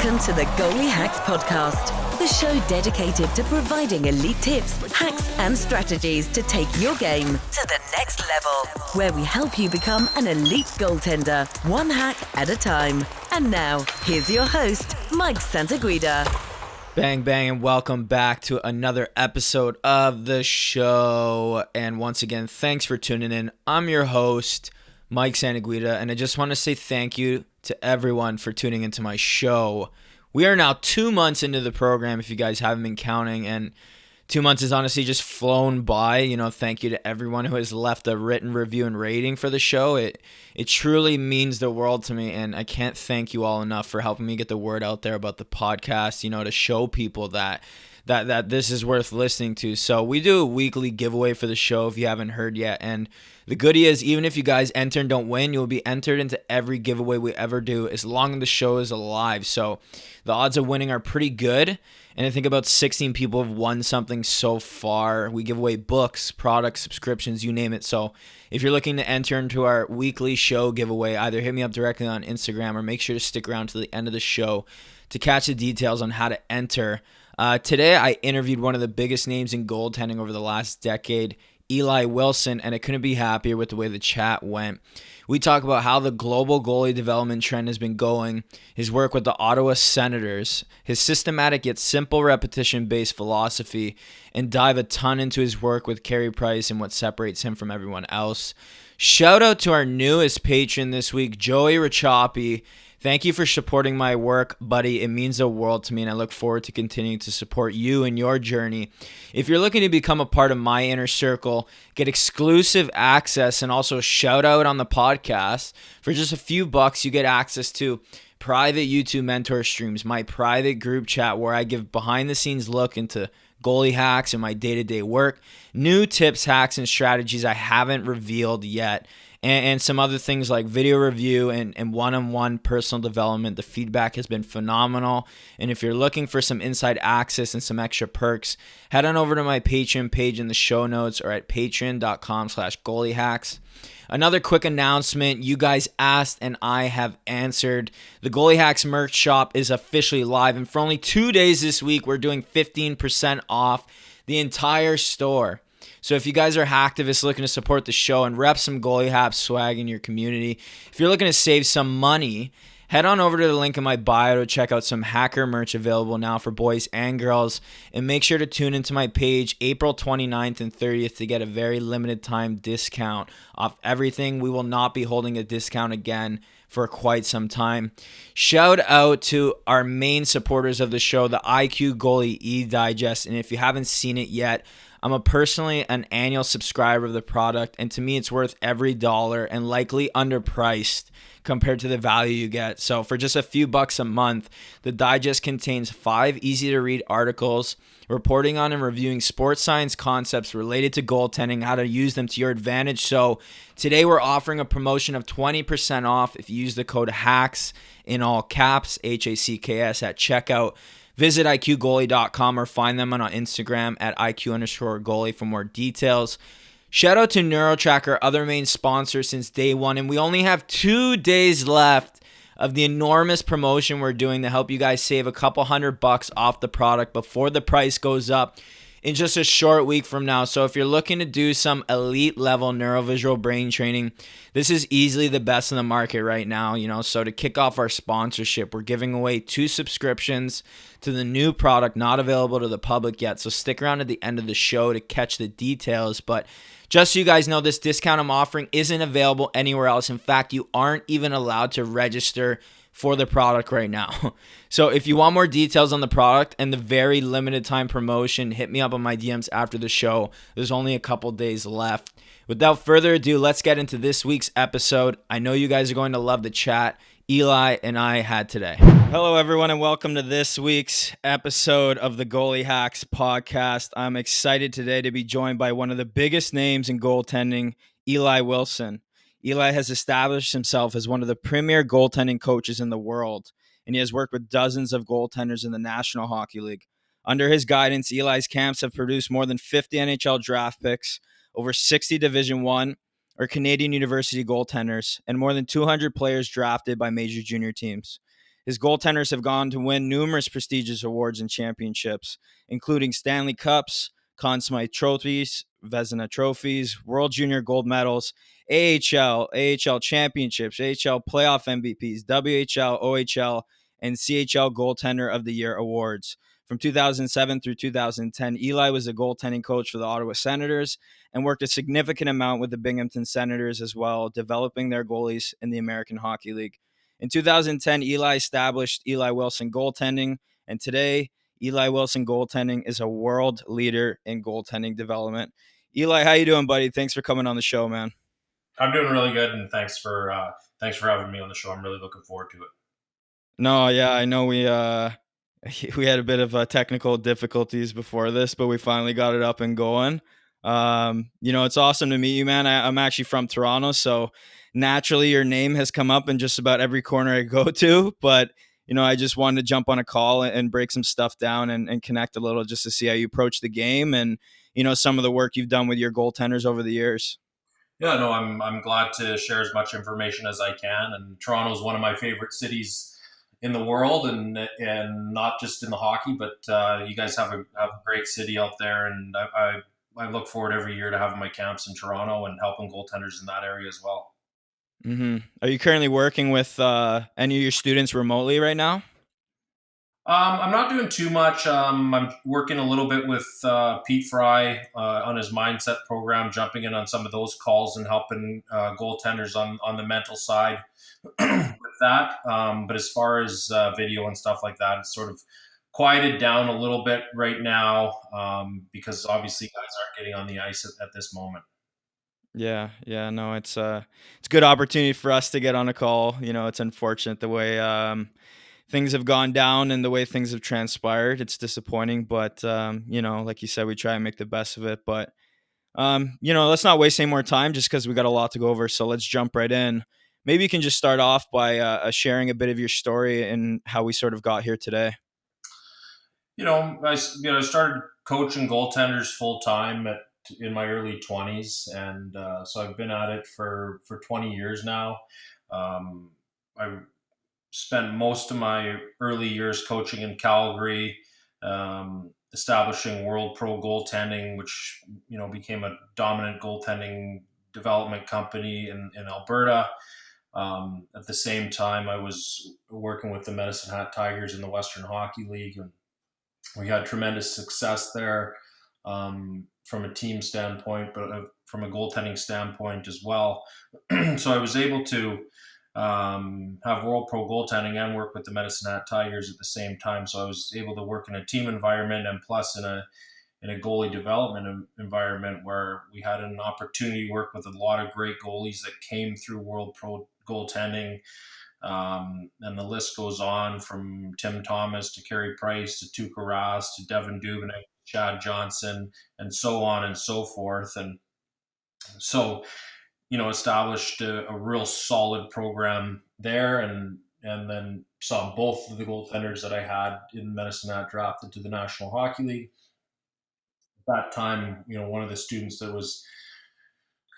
Welcome to the Goalie Hacks Podcast, the show dedicated to providing elite tips, hacks, and strategies to take your game to the next level, where we help you become an elite goaltender, one hack at a time. And now, here's your host, Mike Santaguida. Bang, bang, and welcome back to another episode of the show. And once again, thanks for tuning in. I'm your host, Mike Santaguida, and I just want to say thank you to everyone for tuning into my show. We are now 2 months into the program, if you guys haven't been counting, and 2 months has honestly just flown by. Thank you to everyone who has left a written review and rating for the show. It truly means the world to me, and I can't thank you all enough for helping me get the word out there about the podcast, to show people that this is worth listening to. So we do a weekly giveaway for the show if you haven't heard yet, and the goodie is, even if you guys enter and don't win, you'll be entered into every giveaway we ever do as long as the show is alive. So the odds of winning are pretty good, and I think about 16 people have won something so far. We give away books, products, subscriptions, you name it. So if you're looking to enter into our weekly show giveaway, either hit me up directly on Instagram or make sure to stick around to the end of the show to catch the details on how to enter. Today, I interviewed one of the biggest names in goaltending over the last decade, Eli Wilson, and I couldn't be happier with the way the chat went. We talk about how the global goalie development trend has been going, his work with the Ottawa Senators, his systematic yet simple repetition-based philosophy, and dive a ton into his work with Carey Price and what separates him from everyone else. Shout out to our newest patron this week, Joey Rachapi. Thank you for supporting my work, buddy. It means the world to me, and I look forward to continuing to support you in your journey. If you're looking to become a part of my inner circle, get exclusive access, and also shout out on the podcast, for just a few bucks, you get access to private YouTube mentor streams, my private group chat where I give behind-the-scenes look into goalie hacks and my day-to-day work, new tips, hacks, and strategies I haven't revealed yet, and some other things like video review and one-on-one personal development. The feedback has been phenomenal. And if you're looking for some inside access and some extra perks, head on over to my Patreon page in the show notes or at patreon.com/goaliehacks. Another quick announcement. You guys asked and I have answered. The Goalie Hacks merch shop is officially live. And for only 2 days this week, we're doing 15% off the entire store. So if you guys are hacktivists looking to support the show and rep some Goalie Hacks swag in your community, if you're looking to save some money, head on over to the link in my bio to check out some hacker merch available now for boys and girls. And make sure to tune into my page April 29th and 30th to get a very limited time discount off everything. We will not be holding a discount again for quite some time. Shout out to our main supporters of the show, the IQ Goalie E-Digest. And if you haven't seen it yet, I'm personally an annual subscriber of the product, and to me it's worth every dollar and likely underpriced compared to the value you get. So for just a few bucks a month, the digest contains 5 easy-to-read articles reporting on and reviewing sports science concepts related to goaltending, how to use them to your advantage. So today we're offering a promotion of 20% off if you use the code HACKS in all caps, HACKS, at checkout. Visit IQGoalie.com or find them on Instagram at IQ_goalie for more details. Shout out to NeuroTrack, our other main sponsor since day one, and we only have 2 days left of the enormous promotion we're doing to help you guys save a couple $100 off the product before the price goes up in just a short week from now. So if you're looking to do some elite level neurovisual brain training, this is easily the best in the market right now. So to kick off our sponsorship, we're giving away 2 subscriptions to the new product not available to the public yet. So stick around at the end of the show to catch the details. But just so you guys know, this discount I'm offering isn't available anywhere else. In fact, you aren't even allowed to register for the product right now. So if you want more details on the product and the very limited time promotion, hit me up on my DMs after the show. There's only a couple days left. Without further ado, let's get into this week's episode. I know you guys are going to love the chat Eli and I had today. Hello, everyone, and welcome to this week's episode of the Goalie Hacks Podcast. I'm excited today to be joined by one of the biggest names in goaltending, Eli Wilson. Eli has established himself as one of the premier goaltending coaches in the world, and he has worked with dozens of goaltenders in the National Hockey League. Under his guidance, Eli's camps have produced more than 50 NHL draft picks, over 60 Division I or Canadian University goaltenders, and more than 200 players drafted by major junior teams. His goaltenders have gone to win numerous prestigious awards and championships, including Stanley Cups, Conn Smythe trophies, Vezina trophies, World Junior gold medals, AHL championships, AHL playoff MVPs, WHL, OHL, and CHL Goaltender of the Year awards. From 2007 through 2010, Eli was a goaltending coach for the Ottawa Senators and worked a significant amount with the Binghamton Senators as well, developing their goalies in the American Hockey League. In 2010, Eli established Eli Wilson Goaltending, and today, Eli Wilson Goaltending is a world leader in goaltending development. Eli, how you doing, buddy? Thanks for coming on the show, man. I'm doing really good, and thanks for having me on the show. I'm really looking forward to it. No, yeah, I know we we had a bit of technical difficulties before this, but we finally got it up and going. It's awesome to meet you, man. I'm actually from Toronto, so naturally your name has come up in just about every corner I go to. But I just wanted to jump on a call and break some stuff down and connect a little just to see how you approach the game and some of the work you've done with your goaltenders over the years. Yeah, no, I'm glad to share as much information as I can. And Toronto is one of my favorite cities in the world, and not just in the hockey, but you guys have a great city out there, and I look forward every year to having my camps in Toronto and helping goaltenders in that area as well. Mm-hmm. Are you currently working with any of your students remotely right now? I'm not doing too much. I'm working a little bit with Pete Fry on his mindset program, jumping in on some of those calls and helping goaltenders on the mental side with that. But as far as video and stuff like that, it's sort of quieted down a little bit right now because obviously guys aren't getting on the ice at this moment. Yeah, no, it's a good opportunity for us to get on a call. It's unfortunate the way things have gone down and the way things have transpired. It's disappointing, but like you said, we try and make the best of it. But let's not waste any more time just because we got a lot to go over. So let's jump right in. Maybe you can just start off by sharing a bit of your story and how we sort of got here today. I started coaching goaltenders full time in my early 20s, and so I've been at it for 20 years now. I spent most of my early years coaching in Calgary, establishing World Pro Goaltending, which became a dominant goaltending development company in Alberta. At the same time, I was working with the Medicine Hat Tigers in the Western Hockey League, and we had tremendous success there from a team standpoint, but from a goaltending standpoint as well. So I was able to have World Pro Goaltending and work with the Medicine Hat Tigers at the same time. So I was able to work in a team environment and plus in a goalie development environment where we had an opportunity to work with a lot of great goalies that came through World Pro Goaltending. And the list goes on from Tim Thomas to Carey Price to Tuukka Rask to Devin Dubnyk, Chad Johnson, and so on and so forth. And so, established a real solid program there, and then saw both of the goaltenders that I had in Medicine Hat drafted to the National Hockey League. At that time, one of the students that was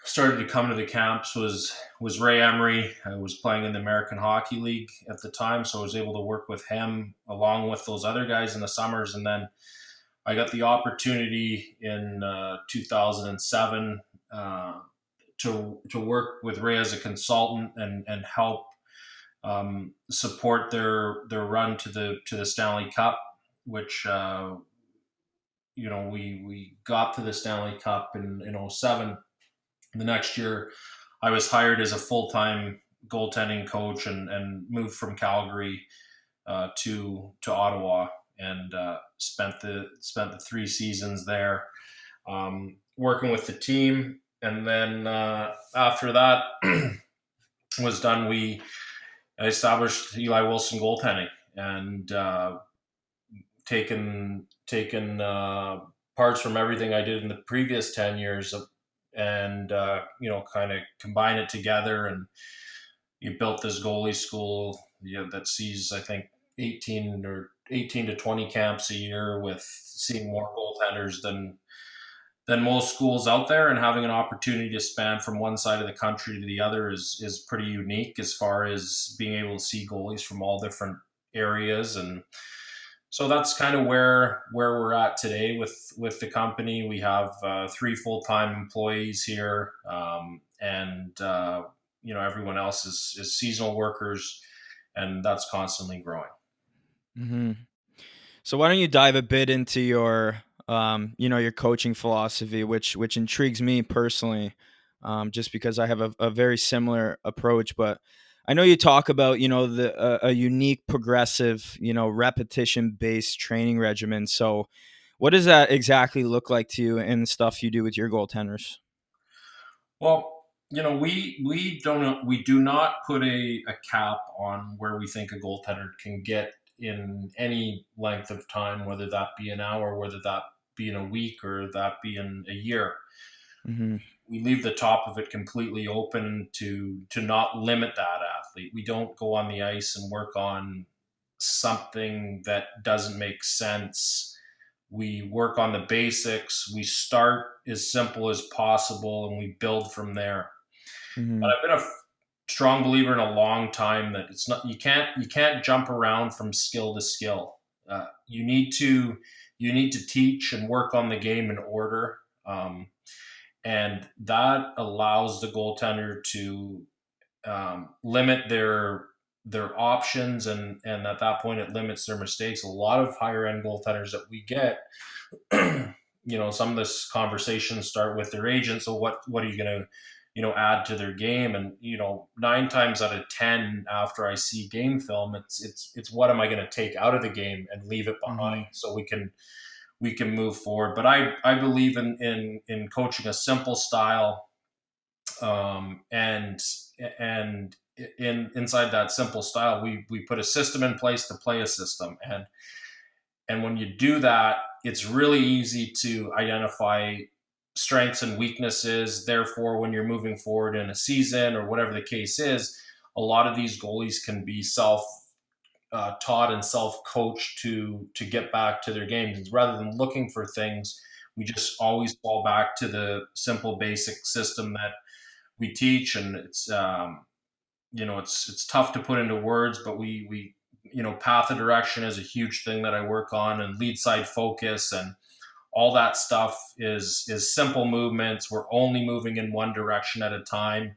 started to come to the camps was Ray Emery. I was playing in the American Hockey League at the time, so I was able to work with him along with those other guys in the summers. And then I got the opportunity in 2007 to work with Ray as a consultant and help support their run to the Stanley Cup, which we got to the Stanley Cup in 2007. The next year, I was hired as a full-time goaltending coach and moved from Calgary to Ottawa and spent the 3 seasons there working with the team. And then after that was done, I established Eli Wilson Goaltending and taken parts from everything I did in the previous 10 years and kind of combine it together. And you built this goalie school that sees, I think, 18 to 20 camps a year, with seeing more goaltenders than most schools out there, and having an opportunity to span from one side of the country to the other is pretty unique as far as being able to see goalies from all different areas. And so that's kind of where we're at today with the company. We have 3 full-time employees here, and everyone else is seasonal workers, and that's constantly growing. Mm-hmm. So why don't you dive a bit into your your coaching philosophy, which intrigues me personally, just because I have a very similar approach. But I know you talk about a unique, progressive, repetition based training regimen. So what does that exactly look like to you in the stuff you do with your goaltenders? Well, we do not put a cap on where we think a goaltender can get in any length of time, whether that be an hour, whether that be in a week, or that be in a year. Mm-hmm. We leave the top of it completely open to not limit that athlete. We don't go on the ice and work on something that doesn't make sense. We work on the basics. We start as simple as possible and we build from there. Mm-hmm. But I've been a strong believer in a long time that it's not, you can't jump around from skill to skill. You need to teach and work on the game in order. And that allows the goaltender to limit their options, and at that point it limits their mistakes. A lot of higher end goaltenders that we get, some of this conversations start with their agent. So what are you going to add to their game? And 9 times out of 10 after I see game film, it's what am I going to take out of the game and leave it behind, Mm-hmm. so we can move forward. But I believe in coaching a simple style, and inside that simple style, we put a system in place to play a system. And when you do that, it's really easy to identify strengths and weaknesses. Therefore, when you're moving forward in a season or whatever the case is, a lot of these goalies can be self taught and self coached to get back to their games. Rather than looking for things, we just always fall back to the simple basic system that we teach. And it's tough to put into words, but we path of direction is a huge thing that I work on, and lead side focus and all that stuff is simple movements. We're only moving in one direction at a time.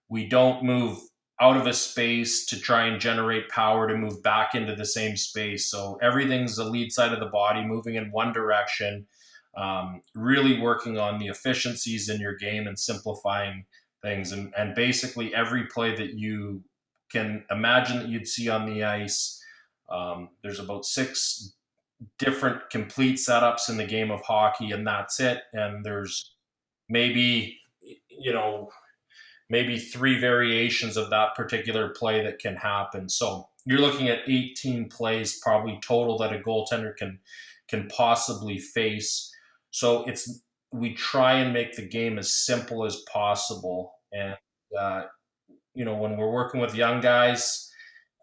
We don't move out of a space to try and generate power to move back into the same space. So everything's the lead side of the body, moving in one direction, really working on the efficiencies in your game and simplifying things. And basically every play that you can imagine that you'd see on the ice, there's about 6 different complete setups in the game of hockey, and that's it. And there's maybe, maybe 3 variations of that particular play that can happen. So you're looking at 18 plays probably total that a goaltender can possibly face. So we try and make the game as simple as possible. And when we're working with young guys,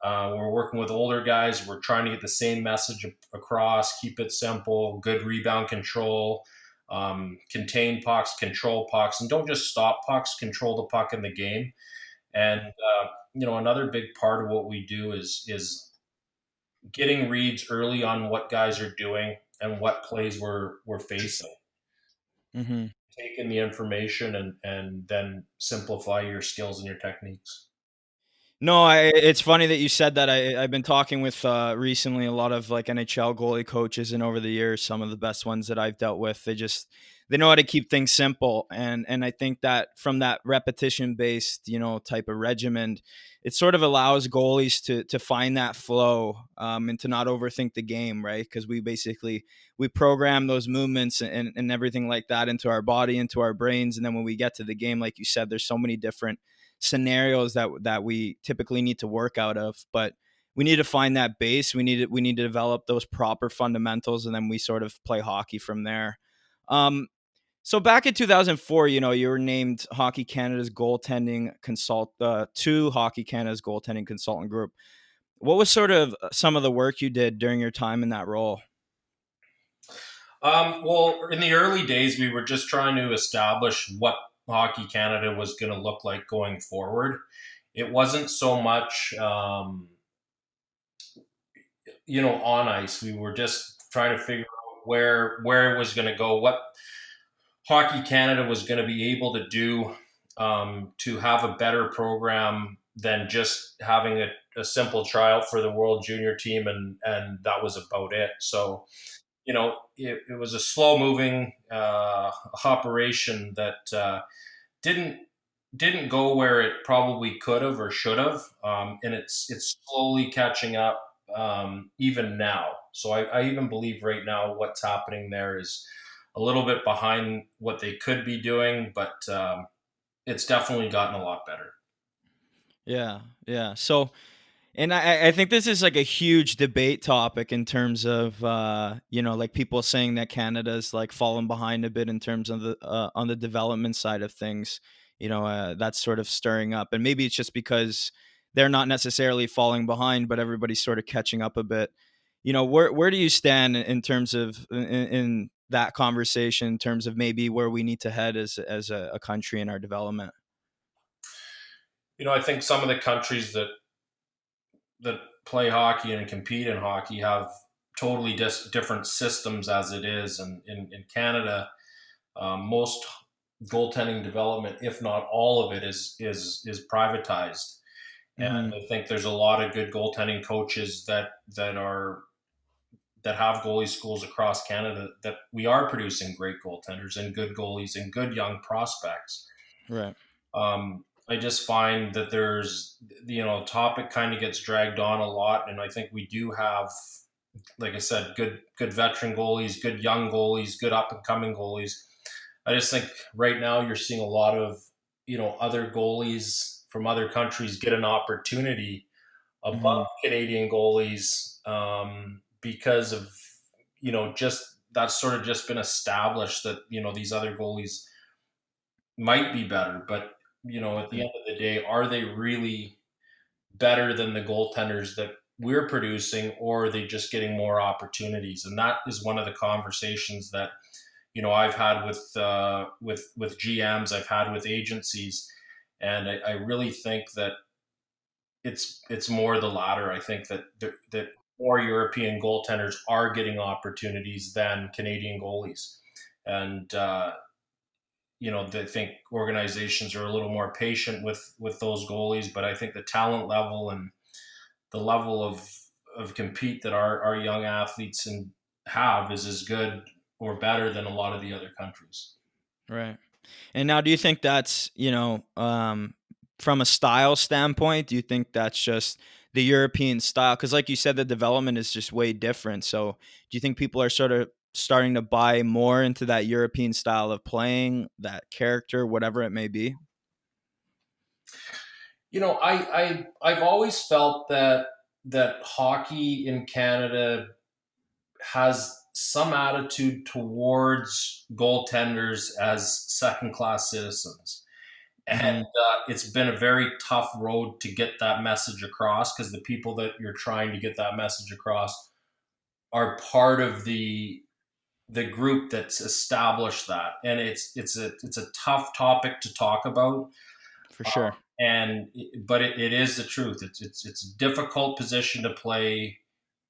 we're working with older guys, we're trying to get the same message across. Keep it simple, good rebound control, contain pucks, control pucks, and don't just stop pucks, control the puck in the game. And another big part of what we do is getting reads early on what guys are doing and what plays we're facing. Mm-hmm. Take in the information and then simplify your skills and your techniques. No, it's funny that you said that. I've been talking with recently a lot of like NHL goalie coaches, and over the years, some of the best ones that I've dealt with, they know how to keep things simple, and I think that from that repetition based type of regimen, it sort of allows goalies to find that flow, and to not overthink the game, right? Because we program those movements and everything like that into our body, into our brains, and then when we get to the game, like you said, there's so many different scenarios that we typically need to work out of, but we need to find that base. We need to develop those proper fundamentals, and then we sort of play hockey from there. So back in 2004, you were named Hockey Canada's goaltending to Hockey Canada's goaltending consultant group. What was sort of some of the work you did during your time in that role? Well, in the early days, we were just trying to establish what Hockey Canada was going to look like going forward. It wasn't so much, on ice. We were just trying to figure out where it was going to go, what Hockey Canada was going to be able to do to have a better program than just having a simple tryout for the World Junior team, and that was about it. So, it was a slow moving operation that didn't didn't go where it probably could have or should have, and it's slowly catching up even now. So I even believe right now what's happening there is a little bit behind what they could be doing, but it's definitely gotten a lot better. Yeah, yeah. So, and I think this is like a huge debate topic in terms of like people saying that Canada's like fallen behind a bit in terms of the on the development side of things. That's sort of stirring up, and maybe it's just because they're not necessarily falling behind, but everybody's sort of catching up a bit. Where do you stand in terms of in that conversation, in terms of maybe where we need to head as a country in our development? I think some of the countries that play hockey and compete in hockey have totally different systems as it is. And in Canada, most goaltending development, if not all of it, is privatized. Hmm. And I think there's a lot of good goaltending coaches that have goalie schools across Canada that we are producing great goaltenders and good goalies and good young prospects. Right. I just find that there's, topic kind of gets dragged on a lot. And I think we do have, like I said, good veteran goalies, good young goalies, good up and coming goalies. I just think right now you're seeing a lot of, other goalies from other countries get an opportunity Hmm. above Canadian goalies because of, just that's sort of just been established that, these other goalies might be better. But, at the Yeah. end of the day, are they really better than the goaltenders that we're producing, or are they just getting more opportunities? And that is one of the conversations that, I've had with GMs, I've had with agencies, and I really think that it's more the latter. I think that more European goaltenders are getting opportunities than Canadian goalies, and they think organizations are a little more patient with those goalies. But I think the talent level and the level of compete that our young athletes have is as good or better than a lot of the other countries. Right. And now, do you think that's, from a style standpoint, do you think that's just the European style? Because, like you said, the development is just way different. So, do you think people are sort of starting to buy more into that European style of playing, that character, whatever it may be? I've always felt that hockey in Canada has some attitude towards goaltenders as second class citizens. And Hmm. it's been a very tough road to get that message across, because the people that you're trying to get that message across are part of the group that's established that. And it's a tough topic to talk about. For sure. And but it is the truth. It's a difficult position to play.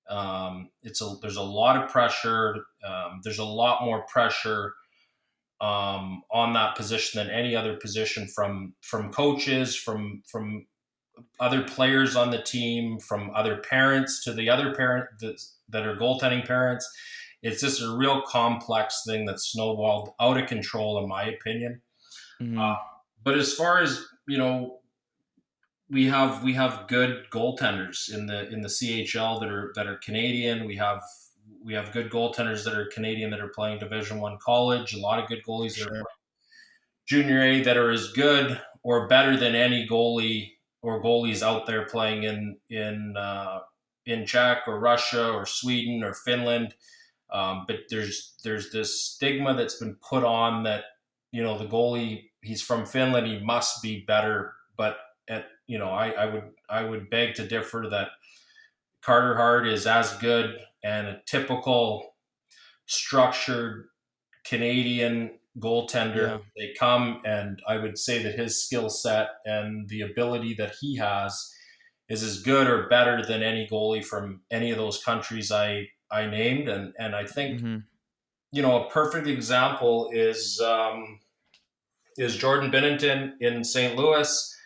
There's a lot of pressure. There's a lot more pressure on that position than any other position, from coaches, from other players on the team, from other parents to the other parent that are goaltending parents. It's just a real complex thing that snowballed out of control, in my opinion. Hmm. But as far as we have good goaltenders in the CHL that are Canadian. We have good goaltenders that are Canadian that are playing Division One college. A lot of good goalies that are Sure. playing Junior A that are as good or better than any goalie or goalies out there playing in Czech or Russia or Sweden or Finland. But there's this stigma that's been put on that, the goalie, he's from Finland, he must be better. But I would beg to differ that Carter Hart is as good and a typical structured Canadian goaltender Yeah. they come. And I would say that his skill set and the ability that he has is as good or better than any goalie from any of those countries I named. And I think, Mm-hmm. a perfect example is Jordan Binnington in St. Louis.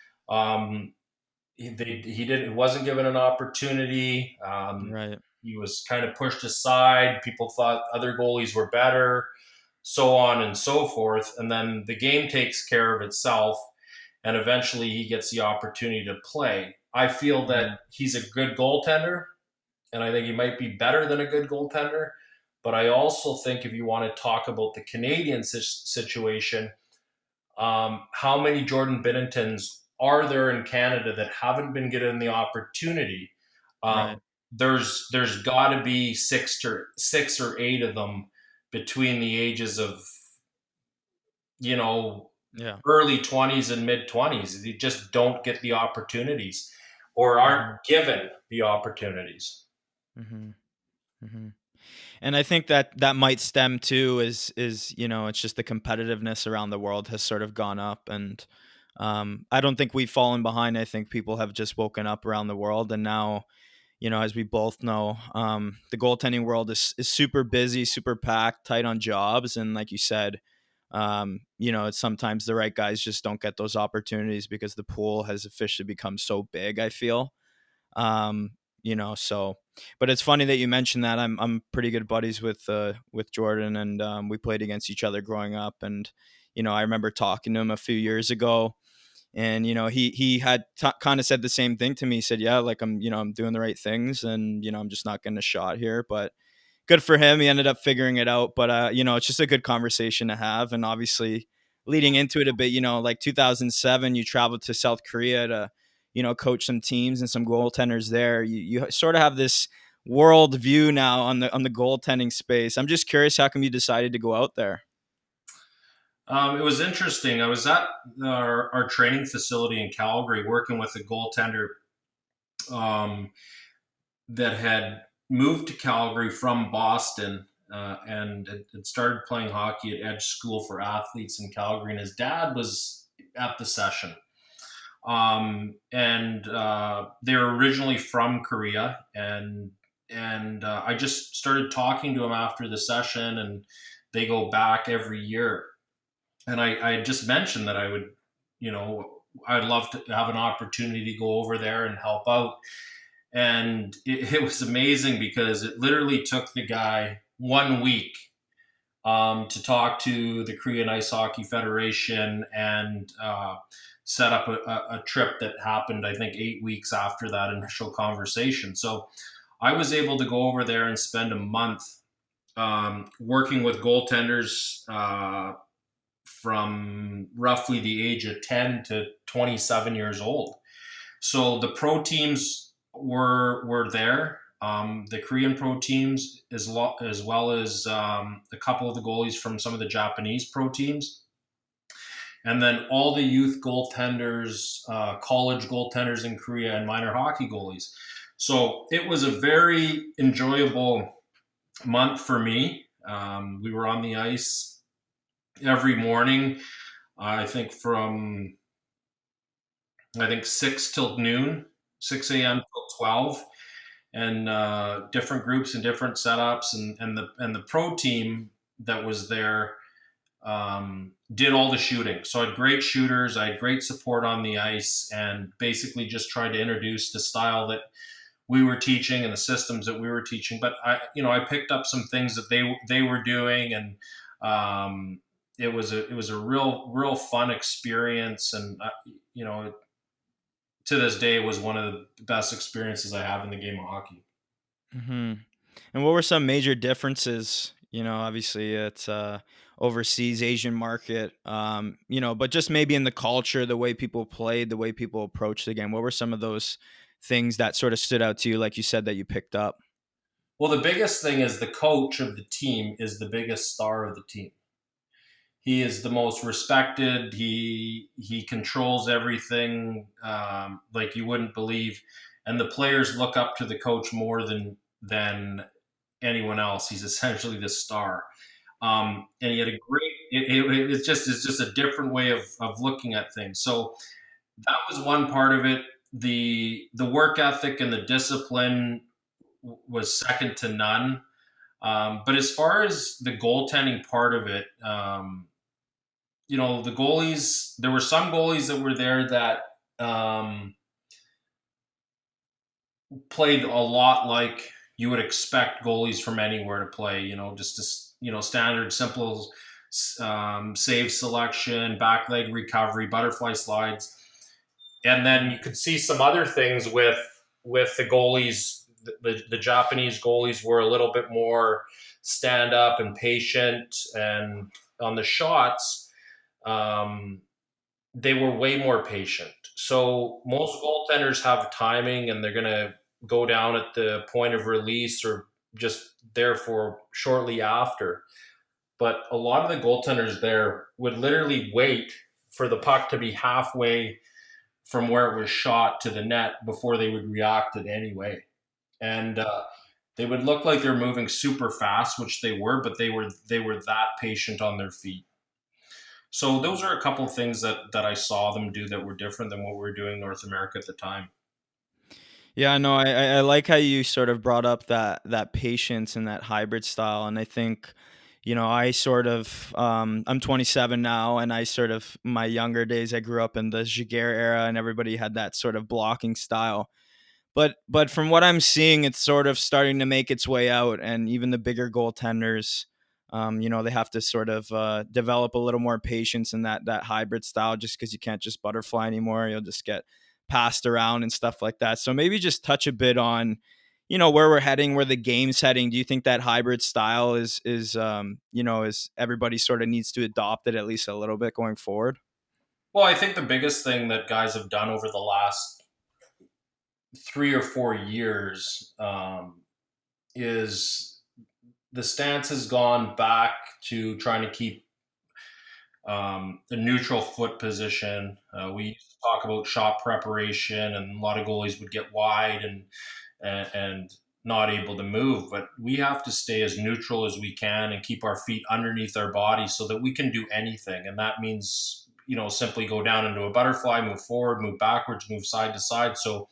He wasn't given an opportunity. Right. He was kind of pushed aside. People thought other goalies were better, so on and so forth. And then the game takes care of itself, and eventually he gets the opportunity to play. I feel that he's a good goaltender, and I think he might be better than a good goaltender. But I also think if you want to talk about the Canadian situation, how many Jordan Binningtons are there in Canada that haven't been given the opportunity? Right. There's got to be six or eight of them between the ages of Yeah. early 20s and mid 20s. They just don't get the opportunities or aren't given the opportunities. Mm-hmm. Mm-hmm. And I think that might stem too is it's just the competitiveness around the world has sort of gone up, and I don't think we've fallen behind. I think people have just woken up around the world, and now, as we both know, the goaltending world is super busy, super packed, tight on jobs, and like you said, it's sometimes the right guys just don't get those opportunities because the pool has officially become so big, I feel. Um, so, but it's funny that you mentioned that. I'm pretty good buddies with Jordan, and we played against each other growing up. And I remember talking to him a few years ago, and he had kind of said the same thing to me. He said, "Yeah, like I'm doing the right things, and I'm just not getting a shot here." But good for him. He ended up figuring it out. But it's just a good conversation to have. And obviously, leading into it a bit, like 2007, you traveled to South Korea to coach some teams and some goaltenders there. You sort of have this world view now on the goaltending space. I'm just curious, how come you decided to go out there? It was interesting. I was at our training facility in Calgary working with a goaltender um, that had moved to Calgary from Boston and had started playing hockey at Edge School for Athletes in Calgary. And his dad was at the session. They were originally from Korea. And I just started talking to him after the session, and they go back every year. And I just mentioned that I'd love to have an opportunity to go over there and help out. And it was amazing because it literally took the guy 1 week to talk to the Korean Ice Hockey Federation and set up a trip that happened, I think, 8 weeks after that initial conversation. So I was able to go over there and spend a month working with goaltenders from roughly the age of 10 to 27 years old. So the pro teams were there. The Korean pro teams, as well as a couple of the goalies from some of the Japanese pro teams, and then all the youth goaltenders, college goaltenders in Korea, and minor hockey goalies. So it was a very enjoyable month for me. We were on the ice every morning, I think from 6 till noon, 6 a.m. till 12, and different groups and different setups, and the pro team that was there did all the shooting. So I had great shooters, I had great support on the ice, and basically just tried to introduce the style that we were teaching and the systems that we were teaching. But I picked up some things that they were doing, and it was a real fun experience, and to this day, it was one of the best experiences I have in the game of hockey. Mm-hmm. And what were some major differences? Obviously it's overseas Asian market, but just maybe in the culture, the way people played, the way people approached the game. What were some of those things that sort of stood out to you, like you said, that you picked up? Well, the biggest thing is the coach of the team is the biggest star of the team. He is the most respected. He controls everything like you wouldn't believe, and the players look up to the coach more than anyone else. He's essentially the star, and he had a great. It's just a different way of looking at things. So that was one part of it. the work ethic and the discipline was second to none. But as far as the goaltending part of it, the goalies, there were some goalies that were there that played a lot like you would expect goalies from anywhere to play, standard, simple save selection, back leg recovery, butterfly slides. And then you could see some other things with the goalies. The Japanese goalies were a little bit more stand up and patient, and on the shots, they were way more patient. So most goaltenders have timing, and they're going to go down at the point of release or just therefore shortly after. But a lot of the goaltenders there would literally wait for the puck to be halfway from where it was shot to the net before they would react it anyway. And they would look like they're moving super fast, which they were, but they were that patient on their feet. So those are a couple of things that I saw them do that were different than what we were doing in North America at the time. Yeah, no, I like how you sort of brought up that patience and that hybrid style. And I think, I sort of, I'm 27 now, and I sort of, my younger days, I grew up in the Jaguar era, and everybody had that sort of blocking style. But from what I'm seeing, it's sort of starting to make its way out, and even the bigger goaltenders, they have to sort of develop a little more patience in that hybrid style, just because you can't just butterfly anymore. You'll just get passed around and stuff like that. So maybe just touch a bit on, where we're heading, where the game's heading. Do you think that hybrid style is everybody sort of needs to adopt it at least a little bit going forward? Well, I think the biggest thing that guys have done over the last 3 or 4 years is the stance has gone back to trying to keep the neutral foot position. We used to talk about shot preparation, and a lot of goalies would get wide and not able to move. But we have to stay as neutral as we can and keep our feet underneath our body so that we can do anything. And that means, simply go down into a butterfly, move forward, move backwards, move side to side. So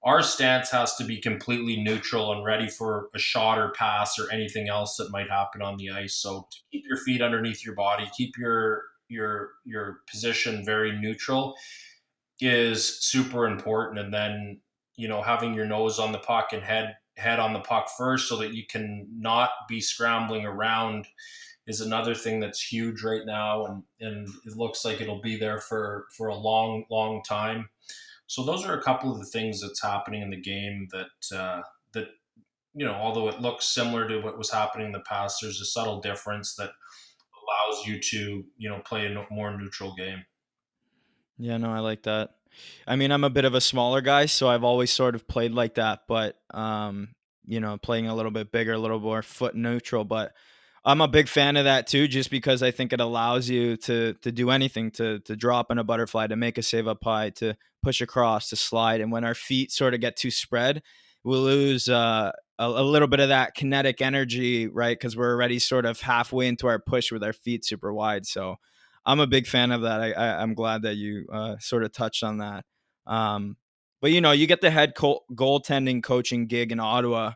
our stance has to be completely neutral and ready for a shot or pass or anything else that might happen on the ice. So to keep your feet underneath your body, keep your position very neutral is super important. And then, having your nose on the puck and head on the puck first so that you can not be scrambling around is another thing that's huge right now. And it looks like it'll be there for a long, long time. So those are a couple of the things that's happening in the game that although it looks similar to what was happening in the past, there's a subtle difference that allows you to, play a more neutral game. Yeah, no, I like that. I mean, I'm a bit of a smaller guy, so I've always sort of played like that, but playing a little bit bigger, a little more foot neutral, but I'm a big fan of that too, just because I think it allows you to do anything, to drop in a butterfly, to make a save up high, to push across, to slide. And when our feet sort of get too spread, we'll lose a little bit of that kinetic energy, right? Because we're already sort of halfway into our push with our feet super wide. So I'm a big fan of that. I'm glad that you sort of touched on that. But you get the head goaltending coaching gig in Ottawa,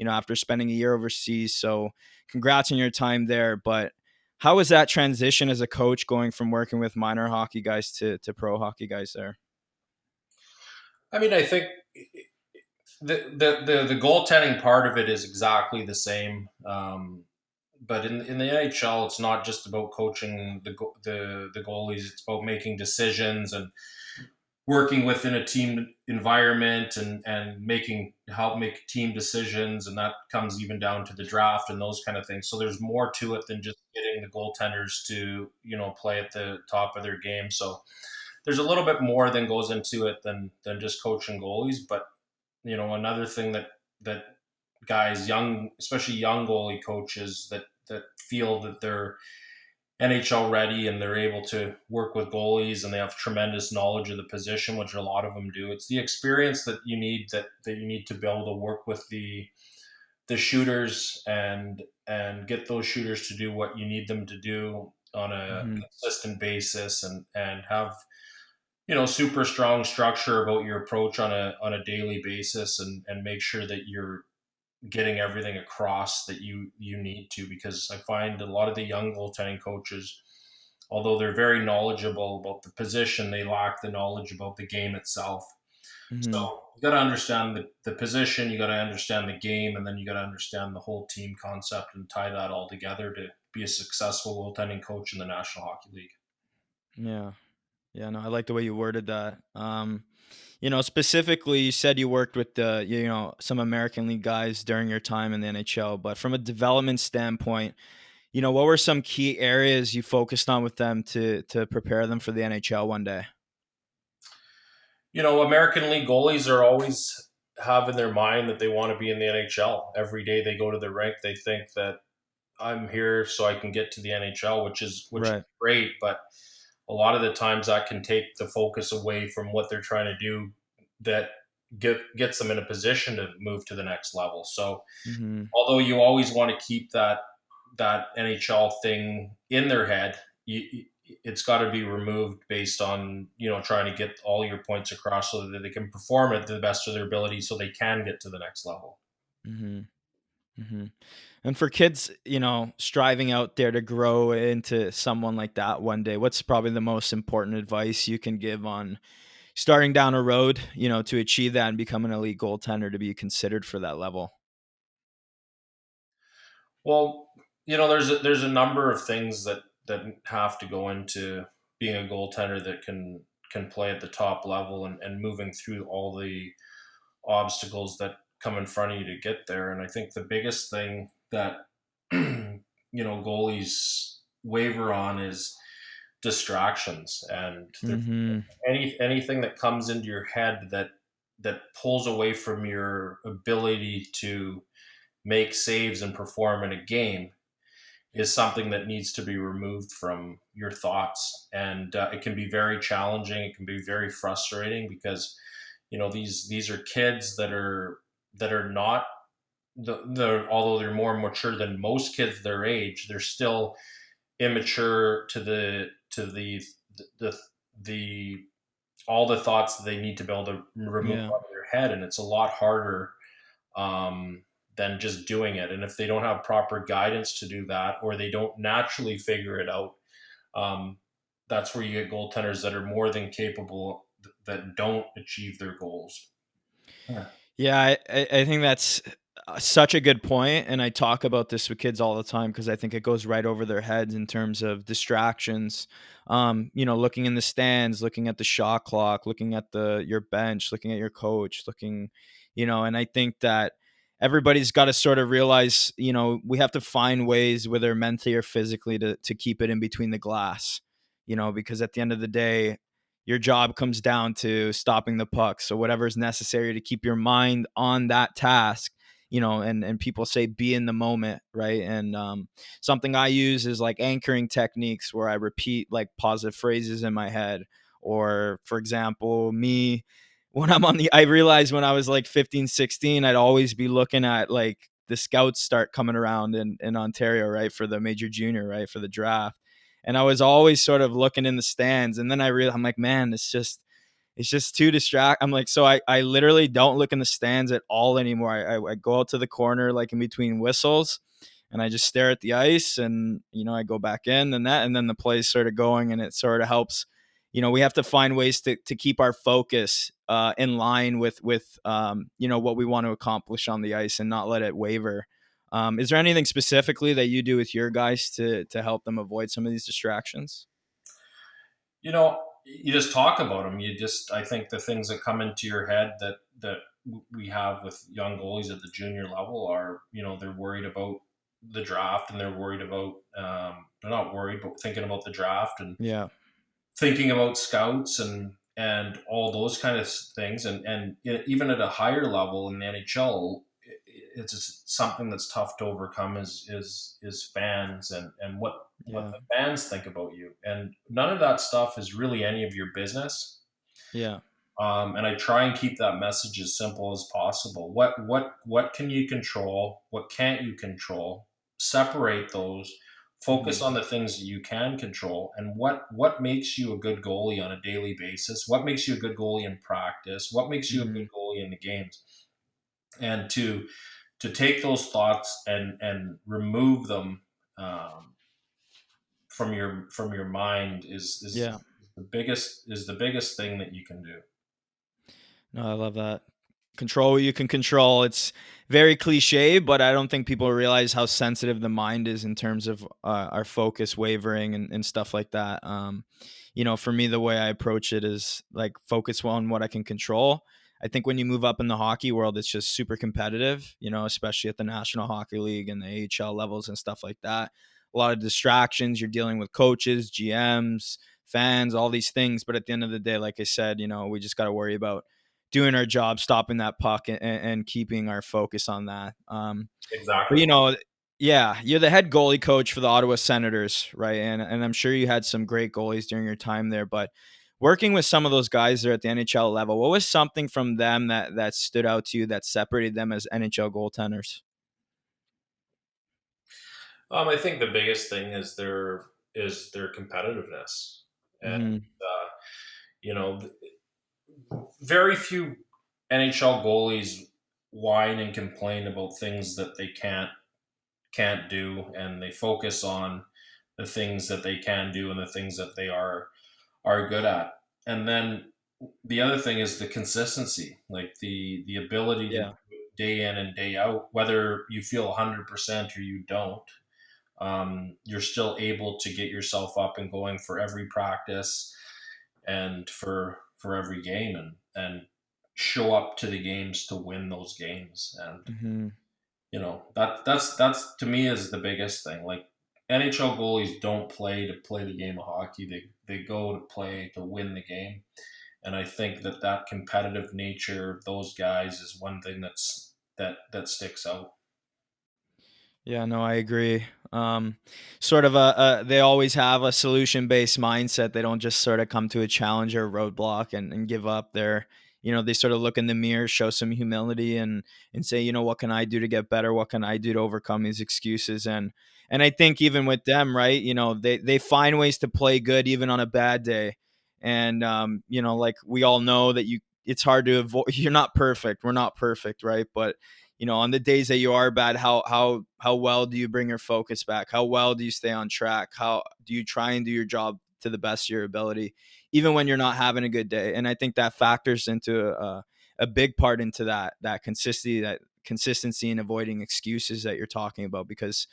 after spending a year overseas. So congrats on your time there. But how was that transition as a coach, going from working with minor hockey guys to pro hockey guys there? I mean, I think the goaltending part of it is exactly the same. But in the NHL, it's not just about coaching the goalies. It's about making decisions and working within a team environment and help make team decisions. And that comes even down to the draft and those kind of things. So there's more to it than just getting the goaltenders to, play at the top of their game. So there's a little bit more than goes into it than just coaching goalies. But, another thing that guys, especially young goalie coaches that feel that they're NHL ready and they're able to work with goalies and they have tremendous knowledge of the position, which a lot of them do. It's the experience that you need that you need to be able to work with the shooters and get those shooters to do what you need them to do on a consistent basis and have super strong structure about your approach on a daily basis, and make sure that you're getting everything across that you need to, because I find a lot of the young goaltending coaches, although they're very knowledgeable about the position, they lack the knowledge about the game itself. Mm-hmm. So you got to understand the position, you got to understand the game, and then you got to understand the whole team concept and tie that all together to be a successful goaltending coach in the National Hockey League. Yeah. Yeah, no, I like the way you worded that. Specifically, you said you worked with some American League guys during your time in the NHL, but from a development standpoint, what were some key areas you focused on with them to prepare them for the NHL one day? American League goalies are always have in their mind that they want to be in the NHL. Every day they go to the rink, they think that I'm here so I can get to the NHL, which is Right. great, but a lot of the times that can take the focus away from what they're trying to do that gets them in a position to move to the next level. So Mm-hmm. although you always want to keep that NHL thing in their head, it's got to be removed based on trying to get all your points across so that they can perform at the best of their ability so they can get to the next level. Mm-hmm. Mm-hmm. And for kids, striving out there to grow into someone like that one day, what's probably the most important advice you can give on starting down a road, to achieve that and become an elite goaltender to be considered for that level? Well, there's a number of things that have to go into being a goaltender that can play at the top level, and moving through all the obstacles that come in front of you to get there. And I think the biggest thing that goalies waver on is distractions, and Mm-hmm. anything that comes into your head that pulls away from your ability to make saves and perform in a game is something that needs to be removed from your thoughts. And it can be very challenging. It can be very frustrating because these are kids that are not although they're more mature than most kids their age, they're still immature to the all the thoughts that they need to be able to remove Yeah. out of their head. And it's a lot harder um, than just doing it. And if they don't have proper guidance to do that, or they don't naturally figure it out, um, that's where you get goaltenders that are more than capable that don't achieve their goals. Yeah. Yeah, I think that's such a good point, and I talk about this with kids all the time because I think it goes right over their heads in terms of distractions. Looking in the stands, looking at the shot clock, looking at your bench, looking at your coach, and I think that everybody's got to sort of realize, we have to find ways, whether mentally or physically, to keep it in between the glass. Because at the end of the day, your job comes down to stopping the puck. So whatever is necessary to keep your mind on that task, and people say be in the moment, right? And something I use is like anchoring techniques where I repeat like positive phrases in my head. Or for example, when I realized when I was like 15, 16, I'd always be looking at like the scouts start coming around in Ontario, right? For the major junior, right? For the draft. And I was always sort of looking in the stands. And then I'm like, man, it's just too distract. I'm like, so I literally don't look in the stands at all anymore. I go out to the corner, like in between whistles, and I just stare at the ice, and, I go back in and then the play's sort of going, and it sort of helps. We have to find ways to keep our focus in line with what we want to accomplish on the ice and not let it waver. Is there anything specifically that you do with your guys to help them avoid some of these distractions? You just talk about them. I think the things that come into your head that we have with young goalies at the junior level are, they're worried about the draft, and they're worried about, they're not worried, but thinking about the draft and Yeah. thinking about scouts and all those kind of things. And even at a higher level in the NHL, it's just something that's tough to overcome is fans and what Yeah. the fans think about you. And none of that stuff is really any of your business. Yeah. And I try and keep that message as simple as possible. What can you control? What can't you control? Separate those. Focus on the things you can control, and what makes you a good goalie on a daily basis. What makes you a good goalie in practice? What makes you a good goalie in the games? And to take those thoughts and remove them from your mind is Yeah. the biggest thing that you can do. No, I love that. Control what you can control. It's very cliche, but I don't think people realize how sensitive the mind is in terms of our focus wavering and stuff like that. For me, the way I approach it is like focus on what I can control. I think when you move up in the hockey world, it's just super competitive, especially at the National Hockey League and the AHL levels and stuff like that. A lot of distractions. You're dealing with coaches, GMs, fans, all these things. But at the end of the day, like I said, we just got to worry about doing our job, stopping that puck and keeping our focus on that. But Exactly. yeah, you're the head goalie coach for the Ottawa Senators, right? And I'm sure you had some great goalies during your time there, but working with some of those guys there at the NHL level, what was something from them that stood out to you that separated them as NHL goaltenders? I think the biggest thing is their competitiveness, and Mm-hmm. you know, very few NHL goalies whine and complain about things that they can't do, and they focus on the things that they can do and the things that they are good at. And then the other thing is the consistency, like the ability to do Yeah. it day in and day out, whether you feel 100% or you don't. You're still able to get yourself up and going for every practice and for every game, and show up to the games to win those games. And Mm-hmm. that's to me is the biggest thing. Like, NHL goalies don't play to play the game of hockey. They go to play to win the game. And I think that competitive nature of those guys is one thing that sticks out. Yeah, no, I agree. Sort of they always have a solution-based mindset. They don't just sort of come to a challenge or a roadblock and give up. They sort of look in the mirror, show some humility, and say, what can I do to get better? What can I do to overcome these excuses? And I think even with them, right, they find ways to play good even on a bad day. And like we all know that it's hard to avoid. You're not perfect. We're not perfect, right? But on the days that you are bad, how well do you bring your focus back? How well do you stay on track? How do you try and do your job to the best of your ability, even when you're not having a good day? And I think that factors into a big part into that consistency and avoiding excuses that you're talking about, because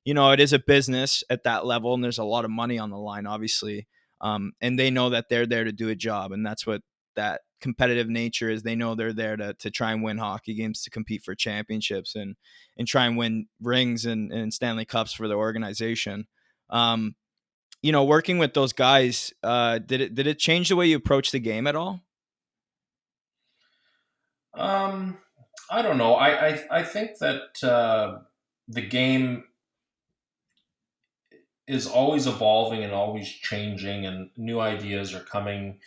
it is a business at that level, and there's a lot of money on the line, obviously. And they know that they're there to do a job, and that's what that competitive nature is. They know they're there to try and win hockey games, to compete for championships and try and win rings and Stanley Cups for the organization. Working with those guys, did it change the way you approach the game at all? Um, I don't know. I think that the game is always evolving and always changing, and new ideas are coming,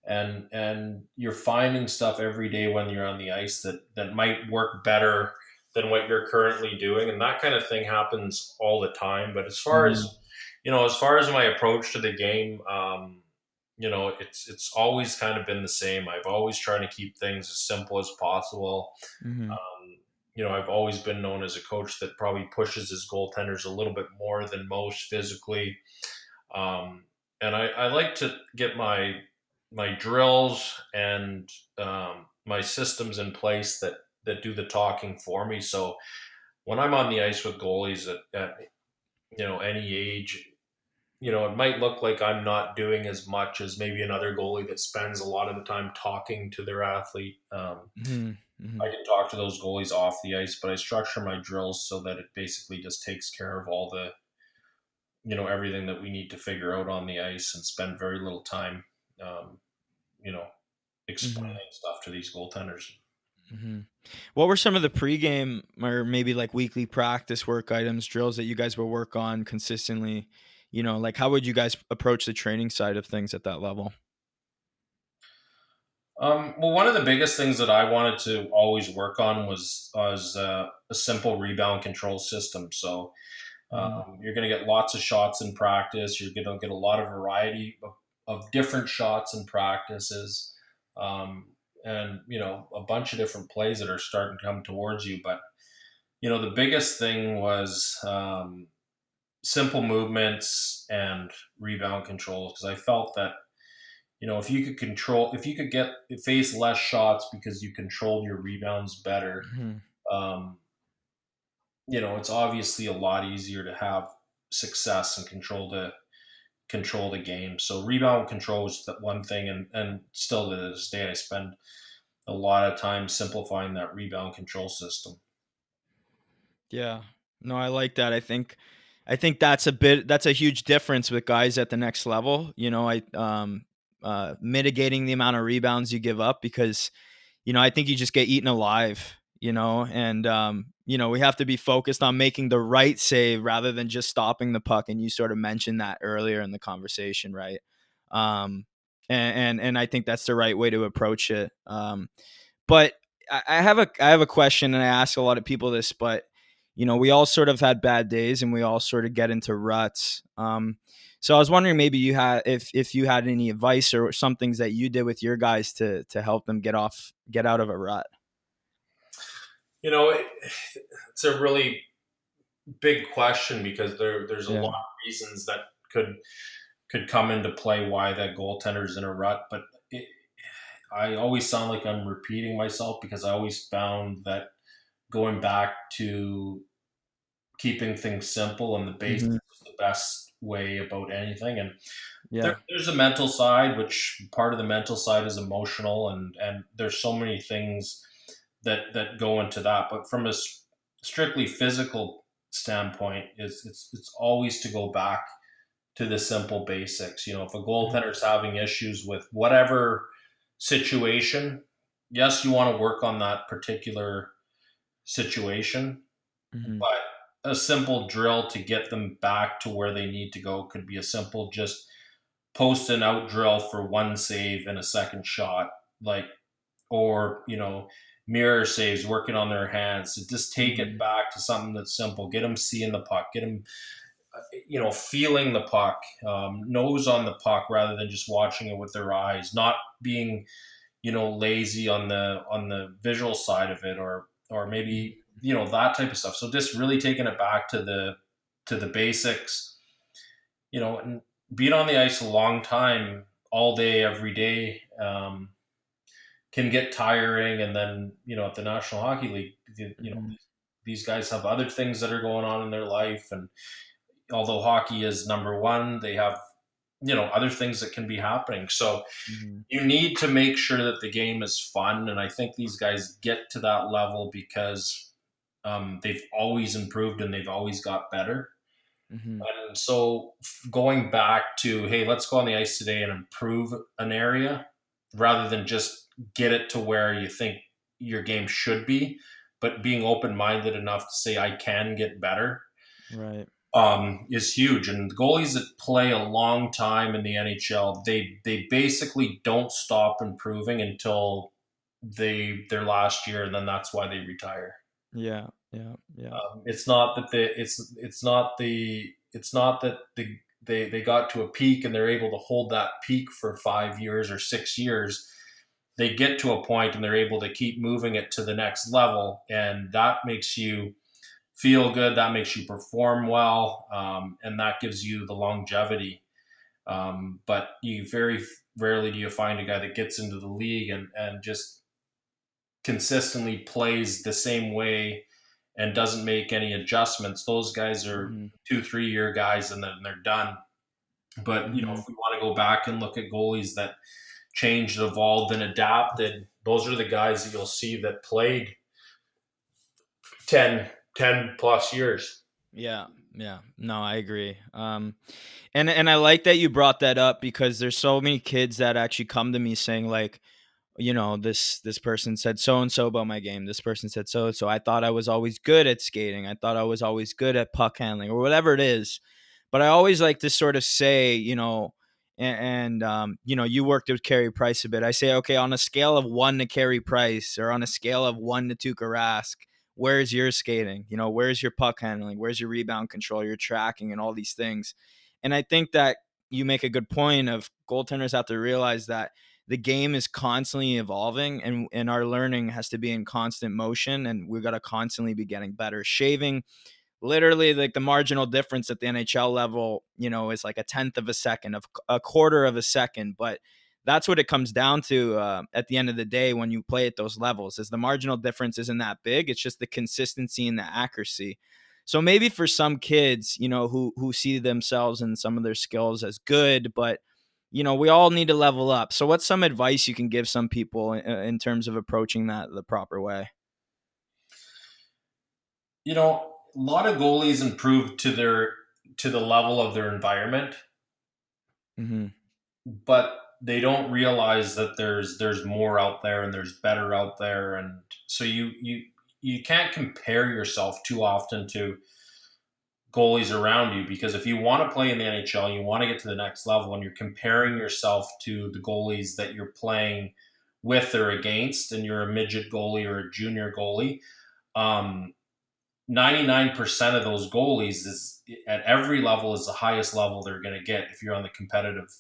and you're finding stuff every day when you're on the ice that might work better than what you're currently doing, and that kind of thing happens all the time. But Mm-hmm. as far as my approach to the game, it's always kind of been the same. I've always tried to keep things as simple as possible. Mm-hmm. I've always been known as a coach that probably pushes his goaltenders a little bit more than most physically. Um, and I like to get my drills and my systems in place that do the talking for me. So when I'm on the ice with goalies at any age, it might look like I'm not doing as much as maybe another goalie that spends a lot of the time talking to their athlete. Mm-hmm. Mm-hmm. I can talk to those goalies off the ice, but I structure my drills so that it basically just takes care of all the, everything that we need to figure out on the ice, and spend very little time, um, you know, explaining Mm-hmm. stuff to these goaltenders. Mm-hmm. What were some of the pregame or maybe like weekly practice work items, drills that you guys would work on consistently? Like how would you guys approach the training side of things at that level? Well, one of the biggest things that I wanted to always work on was a simple rebound control system. So You're going to get lots of shots in practice. You're going to get a lot of variety of different shots in practices. And, a bunch of different plays that are starting to come towards you. But, the biggest thing was simple movements and rebound control, because I felt that, if you could face less shots because you controlled your rebounds better, it's obviously a lot easier to have success and control the game. So rebound control was the one thing, and still to this day, I spend a lot of time simplifying that rebound control system. Yeah. No, I like that. I think that's a huge difference with guys at the next level. Mitigating the amount of rebounds you give up, because, I think you just get eaten alive, and, we have to be focused on making the right save rather than just stopping the puck. And you sort of mentioned that earlier in the conversation, right? And I think that's the right way to approach it. But I have a question, and I ask a lot of people this, but we all sort of had bad days, and we all sort of get into ruts. So I was wondering, maybe if you had any advice or some things that you did with your guys to help them get out of a rut. It's a really big question, because there's a lot of reasons that could come into play why that goaltender's in a rut. But I always sound like I'm repeating myself, because I always found that going back to keeping things simple and the basics is the best way about anything. And there's a mental side, which part of the mental side is emotional, and there's so many things that go into that. But from a strictly physical standpoint, it's always to go back to the simple basics. If a goaltender's having issues with whatever situation, yes, you want to work on that particular situation, but a simple drill to get them back to where they need to go could be a simple just post and out drill for one save and a second shot, or mirror saves, working on their hands. So just take it back to something that's simple. Get them seeing the puck, get them feeling the puck, nose on the puck, rather than just watching it with their eyes, not being lazy on the visual side of it, or maybe that type of stuff. So just really taking it back to the basics, and being on the ice a long time, all day, every day, can get tiring. And then at the National Hockey League, these guys have other things that are going on in their life, and although hockey is number one, they have other things that can be happening. So you need to make sure that the game is fun. And I think these guys get to that level because they've always improved and they've always got better. And so going back to, hey, let's go on the ice today and improve an area, rather than just get it to where you think your game should be, but being open-minded enough to say, I can get better. Right. Is huge. And the goalies that play a long time in the NHL, they basically don't stop improving until their last year, and then that's why they retire. Yeah. It's not that they got to a peak and they're able to hold that peak for 5 years or 6 years. They get to a point and they're able to keep moving it to the next level, and that makes you feel good, that makes you perform well, and that gives you the longevity. But you very rarely do you find a guy that gets into the league and just consistently plays the same way and doesn't make any adjustments. Those guys are 2-3 year guys, and then they're done. But if we want to go back and look at goalies that changed, evolved, and adapted, those are the guys that you'll see that played 10 plus years. Yeah. No, I agree. And I like that you brought that up, because there's so many kids that actually come to me saying, like, this person said so-and-so about my game. This person said so. I thought I was always good at skating. I thought I was always good at puck handling, or whatever it is. But I always like to sort of say, and you worked with Carey Price a bit. I say, okay, on a scale of 1 to Carey Price, or on a scale of 1 to Tuukka Rask, where's your skating? Where's your puck handling? Where's your rebound control, your tracking, and all these things? And I think that you make a good point of goaltenders have to realize that the game is constantly evolving, and our learning has to be in constant motion, and we've got to constantly be getting better. Shaving, literally, like, the marginal difference at the NHL level, is like a tenth of a second, of a quarter of a second. But that's what it comes down to at the end of the day when you play at those levels, is the marginal difference isn't that big. It's just the consistency and the accuracy. So maybe for some kids, who see themselves and some of their skills as good, but we all need to level up. So what's some advice you can give some people in terms of approaching that the proper way? A lot of goalies improve to the level of their environment, Mm-hmm. but they don't realize that there's more out there and there's better out there, and so you can't compare yourself too often to goalies around you, because if you want to play in the NHL, you want to get to the next level, and you're comparing yourself to the goalies that you're playing with or against, and you're a midget goalie or a junior goalie. 99% of those goalies is at every level is the highest level they're going to get if you're on the competitive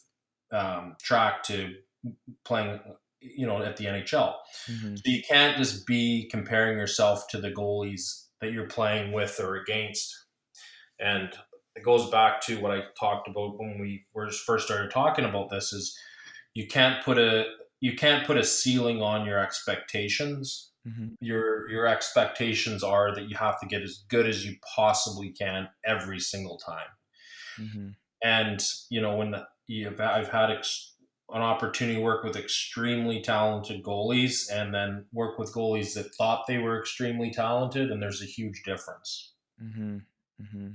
track to playing, at the NHL. Mm-hmm. So you can't just be comparing yourself to the goalies that you're playing with or against. And it goes back to what I talked about when we first started talking about this: is you can't put a ceiling on your expectations. Mm-hmm. Your expectations are that you have to get as good as you possibly can every single time. Mm-hmm. And when I've had an opportunity to work with extremely talented goalies, and then work with goalies that thought they were extremely talented, and there's a huge difference. Mm-hmm. Mm-hmm.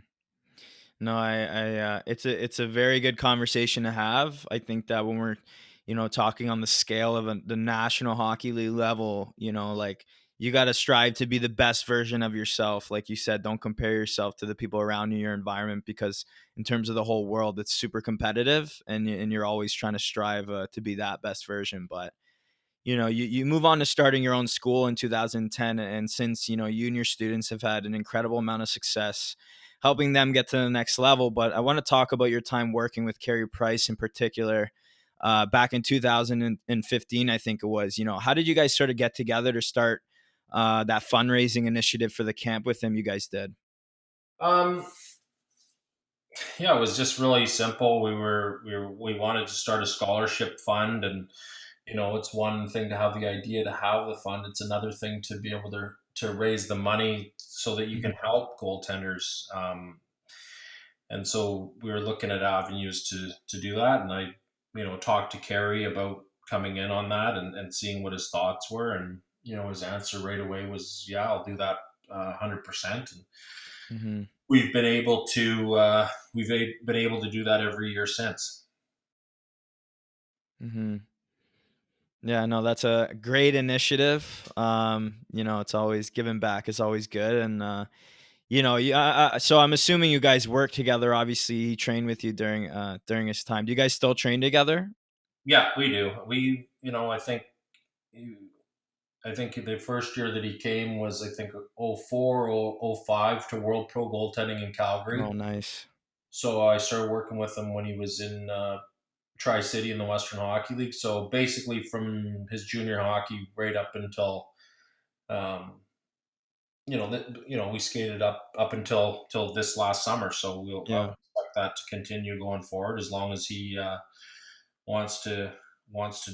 No, it's a very good conversation to have. I think that when we're, talking on the scale of the National Hockey League level, like, you got to strive to be the best version of yourself. Like you said, don't compare yourself to the people around you, your environment, because in terms of the whole world, it's super competitive, and you're always trying to strive to be that best version. But you move on to starting your own school in 2010, and since you and your students have had an incredible amount of success helping them get to the next level. But I want to talk about your time working with Carey Price in particular, back in 2015, I think it was. How did you guys sort of get together to start that fundraising initiative for the camp with him you guys did? Um, yeah, it was just really simple. We wanted to start a scholarship fund, and it's one thing to have the idea to have the fund. It's another thing to be able to raise the money so that you can help goaltenders. And so we were looking at avenues to do that. And I, talked to Carey about coming in on that, and seeing what his thoughts were. And, his answer right away was, yeah, I'll do that 100%. And Mm-hmm. we've been able to, do that every year since. Mm-hmm. Yeah, no, that's a great initiative. It's always giving back is always good. And, so I'm assuming you guys work together. Obviously, he trained with you during his time. Do you guys still train together? Yeah, we do. I think the first year that he came was, I think, '04 or '05 to World Pro Goaltending in Calgary. Oh, nice. So I started working with him when he was in TriCity in the Western Hockey League. So basically, from his junior hockey right up until, um, we skated up until this last summer. So I Yeah, would expect that to continue going forward as long as he wants to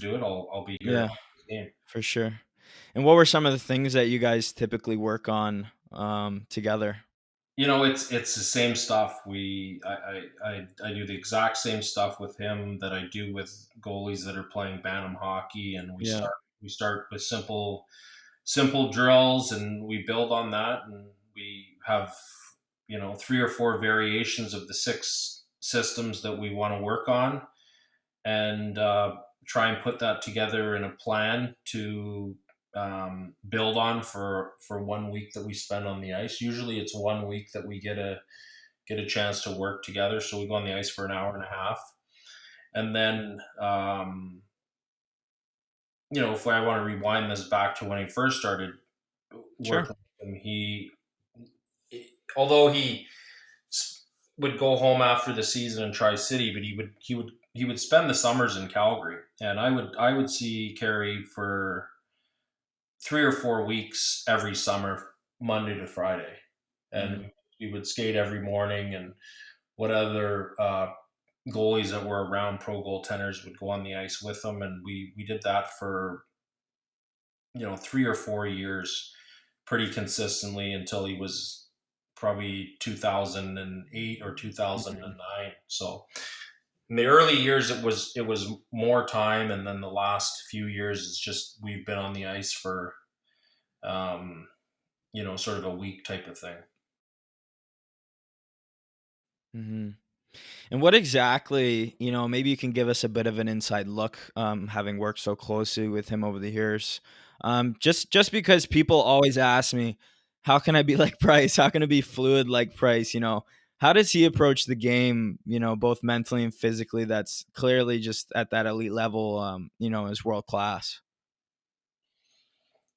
do it. I'll be here to yeah, watch his game. for sure. And what were some of the things that you guys typically work on together? It's the same stuff. I do the exact same stuff with him that I do with goalies that are playing Bantam hockey, and Yeah, we start with simple drills, and we build on that, and we have 3 or 4 variations of the 6 systems that we want to work on, and try and put that together in a plan to build on for 1 week that we spend on the ice. Usually, it's 1 week that we get a chance to work together. So we go on the ice for an hour and a half, and then if I want to rewind this back to when I first started sure. working with him. Although he would go home after the season in Tri-City, but he would spend the summers in Calgary, and I would see Carey for 3 or 4 weeks every summer, Monday to Friday, and we would skate every morning. And what other goalies that were around pro goaltenders would go on the ice with them, and we did that for 3 or 4 years pretty consistently until he was probably 2008 or 2009. So in the early years it was more time, and then the last few years it's just we've been on the ice for sort of a week type of thing. Mm-hmm. And what exactly, maybe you can give us a bit of an inside look, having worked so closely with him over the years. Just because people always ask me, how can I be like Price? How can I be fluid like Price? How does he approach the game, both mentally and physically? That's clearly just at that elite level, is world class.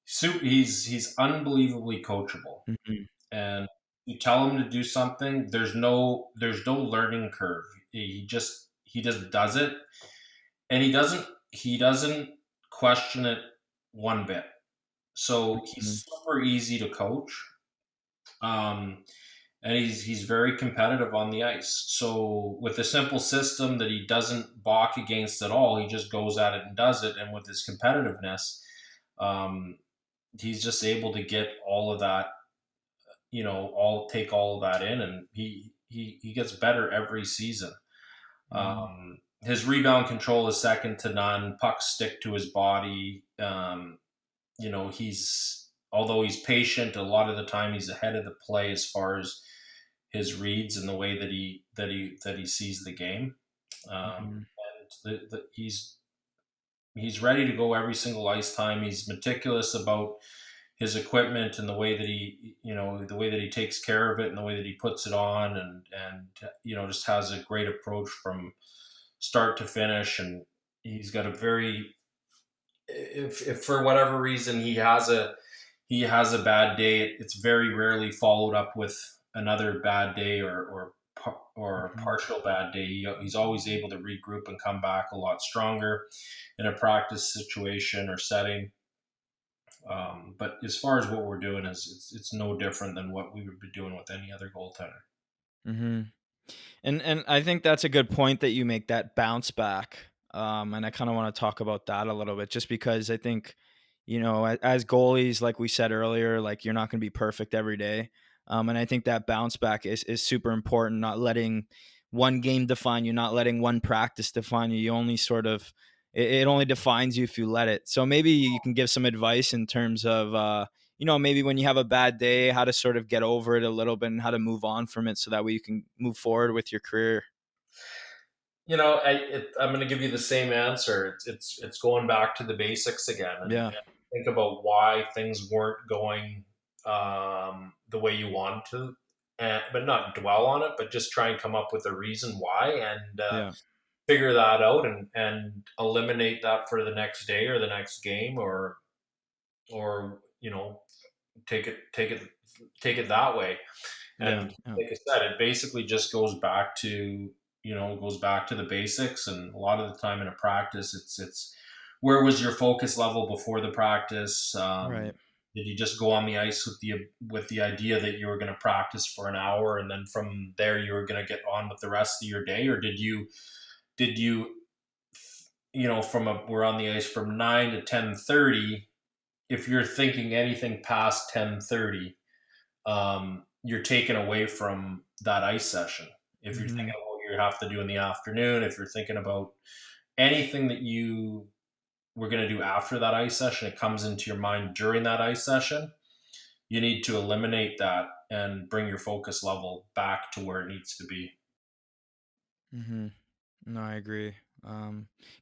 He's unbelievably coachable. Mm-hmm. And you tell him to do something, there's no learning curve. He just does it, and he doesn't question it one bit. So he's super easy to coach, and he's very competitive on the ice. So with a simple system that he doesn't balk against at all, he just goes at it and does it. And with his competitiveness, he's just able to get all of that, take all of that in, and he gets better every season. His rebound control is second to none. Pucks stick to his body. Although he's patient, a lot of the time he's ahead of the play as far as his reads and the way that he sees the game. And he's ready to go every single ice time. He's meticulous about his equipment and the way that he takes care of it and the way that he puts it on, and just has a great approach from start to finish. And he's got a very, if for whatever reason he has a bad day, it's very rarely followed up with another bad day or a partial bad day. He's always able to regroup and come back a lot stronger in a practice situation or setting. But as far as what we're doing, it's no different than what we would be doing with any other goaltender. Mm-hmm. And I think that's a good point that you make, that bounce back. And I kind of want to talk about that a little bit, just because I think, as goalies, like we said earlier, like you're not going to be perfect every day. And I think that bounce back is super important, not letting one game define you, not letting one practice define you. You only sort of, it only defines you if you let it. So maybe you can give some advice in terms of, maybe when you have a bad day, how to sort of get over it a little bit and how to move on from it so that way you can move forward with your career. I'm going to give you the same answer. It's going back to the basics again. And think about why things weren't going the way you wanted to, but not dwell on it, but just try and come up with a reason why, and figure that out, and eliminate that for the next day or the next game, or take it that way. And like I said, it basically just goes back to the basics. And a lot of the time in a practice, it's where was your focus level before the practice? Right. Did you just go on the ice with the idea that you were going to practice for an hour, and then from there you were going to get on with the rest of your day? Or did you we're on the ice from 9 to 10:30. If you're thinking anything past 10:30, you're taken away from that ice session. If you're thinking about what you have to do in the afternoon, if you're thinking about anything that you were going to do after that ice session, it comes into your mind during that ice session, you need to eliminate that and bring your focus level back to where it needs to be. No, I agree.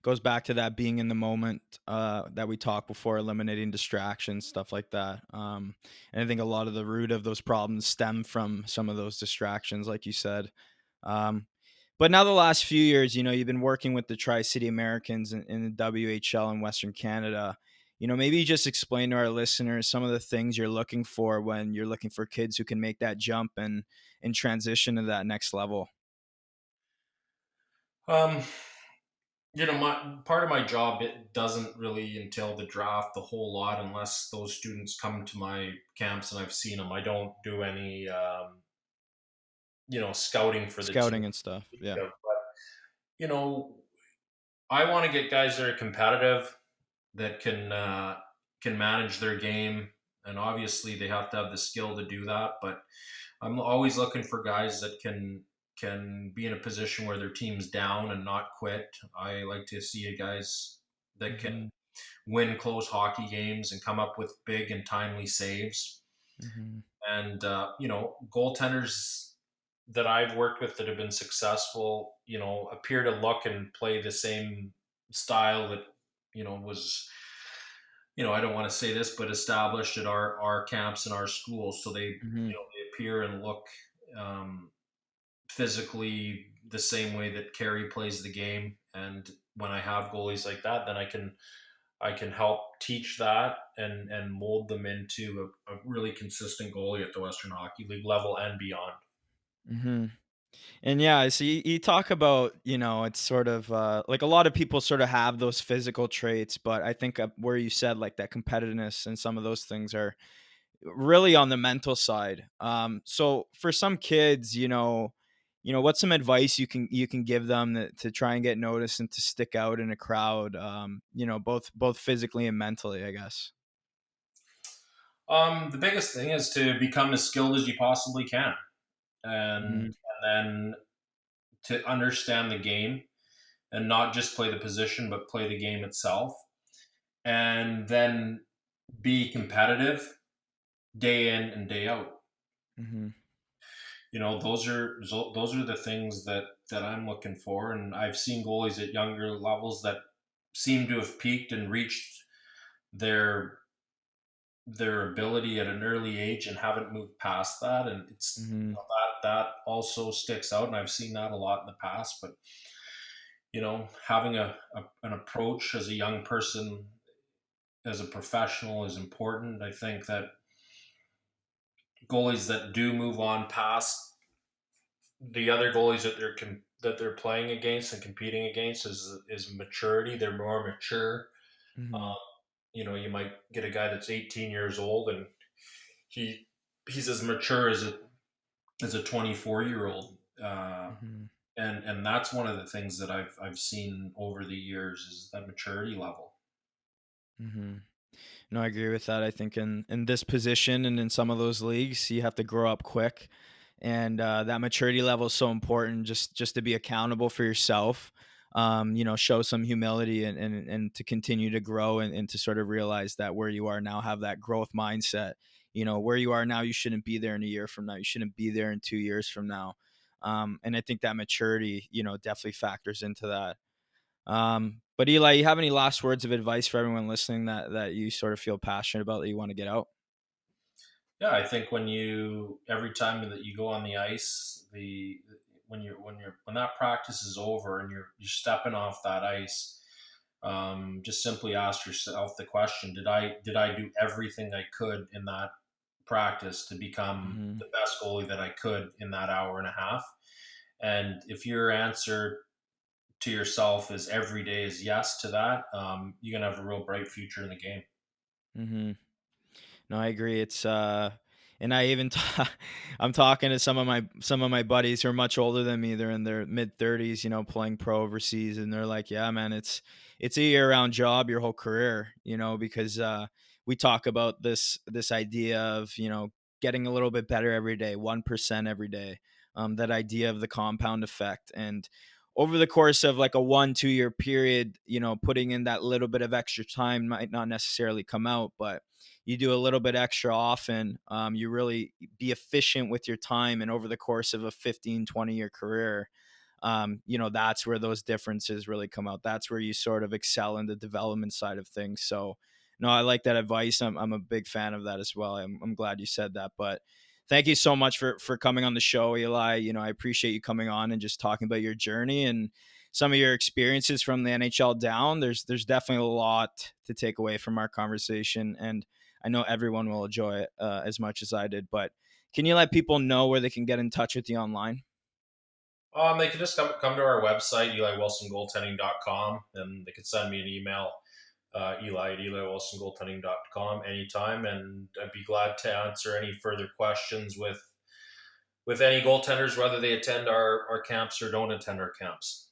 Goes back to that being in the moment that we talked before, eliminating distractions, stuff like that. And I think a lot of the root of those problems stem from some of those distractions, like you said. But now the last few years, you've been working with the TriCity Americans in the WHL in Western Canada. maybe just explain to our listeners some of the things you're looking for when you're looking for kids who can make that jump and transition to that next level. Um, my part of my job, it doesn't really entail the draft a whole lot unless those students come to my camps and I've seen them. I don't do any scouting for the team. Scouting and stuff. Yeah. But you know, I want to get guys that are competitive, that can manage their game, and obviously they have to have the skill to do that. But I'm always looking for guys that can be in a position where their team's down and not quit. I like to see guys that Mm-hmm. can win close hockey games and come up with big and timely saves. Mm-hmm. And goaltenders that I've worked with that have been successful, appear to look and play the same style that was, I don't want to say this, but established at our camps and our schools. So they Mm-hmm. they appear and look physically the same way that Carey plays the game. And when I have goalies like that, then I can help teach that and mold them into a really consistent goalie at the Western Hockey League level and beyond. Mm-hmm. And yeah, so you talk about, it's sort of like a lot of people sort of have those physical traits, but I think where you said like that competitiveness and some of those things are really on the mental side. So for some kids, what's some advice you can give them to try and get noticed and to stick out in a crowd, both physically and mentally, I guess. The biggest thing is to become as skilled as you possibly can, and Hmm. then to understand the game and not just play the position, but play the game itself, and then be competitive day in and day out. Hmm. Those are the things that I'm looking for, and I've seen goalies at younger levels that seem to have peaked and reached their their ability at an early age and haven't moved past that. And it's Hmm. that also sticks out, and I've seen that a lot in the past. But having an approach as a young person, as a professional, is important. I think that goalies that do move on past the other goalies that they're playing against and competing against is maturity. They're more mature. Hmm. Um, you might get a guy that's 18 years old, and he he's as mature as a 24-year-old. Hmm. And that's one of the things that I've seen over the years is that maturity level. Hmm. No, I agree with that. I think in this position and in some of those leagues, you have to grow up quick, and that maturity level is so important. Just to be accountable for yourself, show some humility and to continue to grow and to sort of realize that where you are now, have that growth mindset. Where you are now, you shouldn't be there in a year from now. You shouldn't be there in 2 years from now. And I think that maturity, definitely factors into that. But Eli, you have any last words of advice for everyone listening that you sort of feel passionate about that you want to get out? Yeah, I think every time that you go on the ice, when that practice is over and you're stepping off that ice, just simply ask yourself the question: Did I do everything I could in that practice to become Hmm. the best goalie that I could in that hour and a half? And if your answer to yourself is every day is yes to that, you're gonna have a real bright future in the game. Hmm. No, I agree. And I even I'm talking to some of my buddies who are much older than me. They're in their mid 30s, playing pro overseas, and they're like, "Yeah, man, it's a year round job your whole career, because we talk about this idea of getting a little bit better every day, 1% every day, that idea of the compound effect, and over the course of like a 1-2 year period, putting in that little bit of extra time might not necessarily come out, but you do a little bit extra often, you really be efficient with your time. And over the course of a 15-20 year career, that's where those differences really come out. That's where you sort of excel in the development side of things. So, no, I like that advice. I'm a big fan of that as well. I'm glad you said that. But thank you so much for coming on the show, Eli. I appreciate you coming on and just talking about your journey. And some of your experiences from the NHL down, there's definitely a lot to take away from our conversation, and I know everyone will enjoy it as much as I did. But can you let people know where they can get in touch with you online? They can just come to our website, EliWilsonGoaltending.com, and they can send me an email, Eli at EliWilsonGoaltending.com anytime, and I'd be glad to answer any further questions with any goaltenders, whether they attend our camps or don't attend our camps.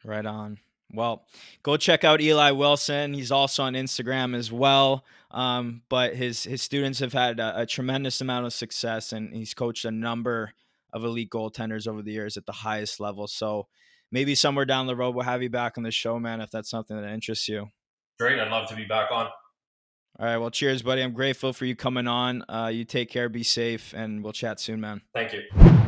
Right on. Well, go check out Eli Wilson. He's also on Instagram as well. But his students have had a tremendous amount of success, and he's coached a number of elite goaltenders over the years at the highest level. So maybe somewhere down the road, we'll have you back on the show, man, if that's something that interests you. Great. I'd love to be back on. All right. Well, cheers, buddy. I'm grateful for you coming on. You take care, be safe, and we'll chat soon, man. Thank you.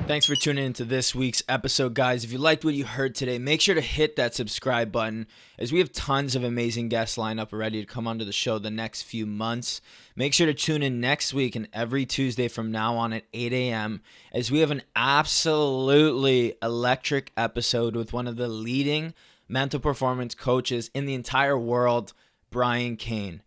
Thanks for tuning into this week's episode, guys. If you liked what you heard today, make sure to hit that subscribe button, as we have tons of amazing guests lined up ready to come onto the show the next few months. Make sure to tune in next week and every Tuesday from now on at 8 a.m. as we have an absolutely electric episode with one of the leading mental performance coaches in the entire world, Brian Kane.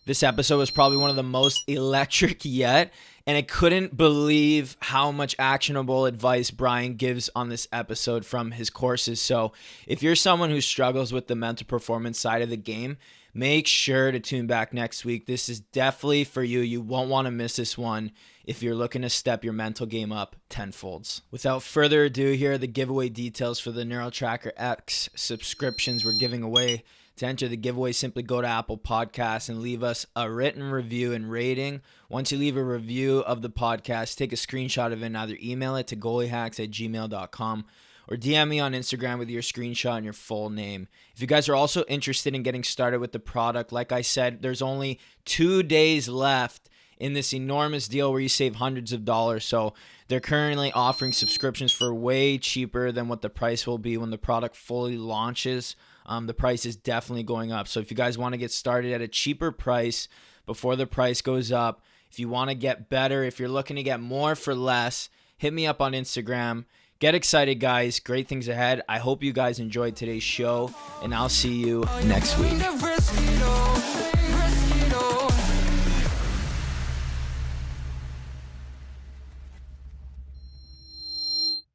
This episode was probably one of the most electric yet, and I couldn't believe how much actionable advice Brian gives on this episode from his courses. So if you're someone who struggles with the mental performance side of the game, make sure to tune back next week. This is definitely for you. You won't want to miss this one if you're looking to step your mental game up tenfolds. Without further ado, here are the giveaway details for the NeuroTracker X subscriptions we're giving away. To enter the giveaway, simply go to Apple Podcasts and leave us a written review and rating. Once you leave a review of the podcast, take a screenshot of it and either email it to goaliehacks@gmail.com or DM me on Instagram with your screenshot and your full name. If you guys are also interested in getting started with the product, like I said, there's only 2 days left in this enormous deal where you save hundreds of dollars. So they're currently offering subscriptions for way cheaper than what the price will be when the product fully launches. The price is definitely going up. So if you guys want to get started at a cheaper price before the price goes up, if you want to get better, if you're looking to get more for less, hit me up on Instagram. Get excited, guys. Great things ahead. I hope you guys enjoyed today's show, and I'll see you next week.